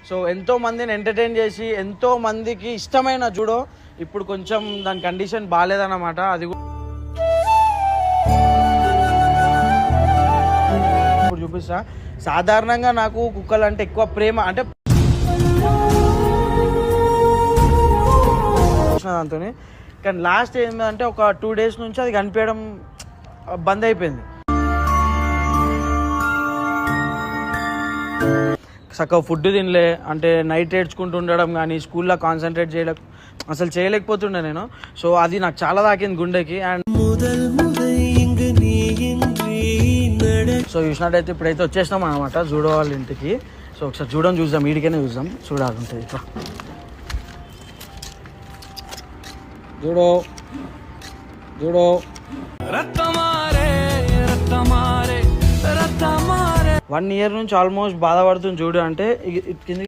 So ఎంతో మందిని entertain చేసి ఎంతో మందికి ఇష్టమైన జూడో ఇప్పుడు కొంచెం దాని కండిషన్ బాగాలేదన్నమాట. అది ఇప్పుడు చూపిస్తా. సాధారణంగా నాకు కుక్కలు అంటే ఎక్కువ ప్రేమ, అంటే దాంతో. కానీ లాస్ట్ ఏంటంటే ఒక 2 days నుంచి అది కనిపించడం బంద్ అయిపోయింది. చక్కగా ఫుడ్ తినలే, అంటే నైట్ ఏడ్చుకుంటూ ఉండడం కానీ స్కూల్లో కాన్సన్ట్రేట్ చేయలేకపోతుండే నేను. సో అది నాకు చాలా తాకింది గుండెకి. అండ్ సో చూసినట్టయితే ఇప్పుడైతే వచ్చేసినాం అనమాట జూడో వాళ్ళ ఇంటికి. సో ఒకసారి జూడోని చూద్దాం, వీడికైనా చూద్దాం, చూడాలంటే ఇట్లా జూడో జూడో 1 year నుంచి ఆల్మోస్ట్ బాధపడుతుంది జూడో అంటే. కింద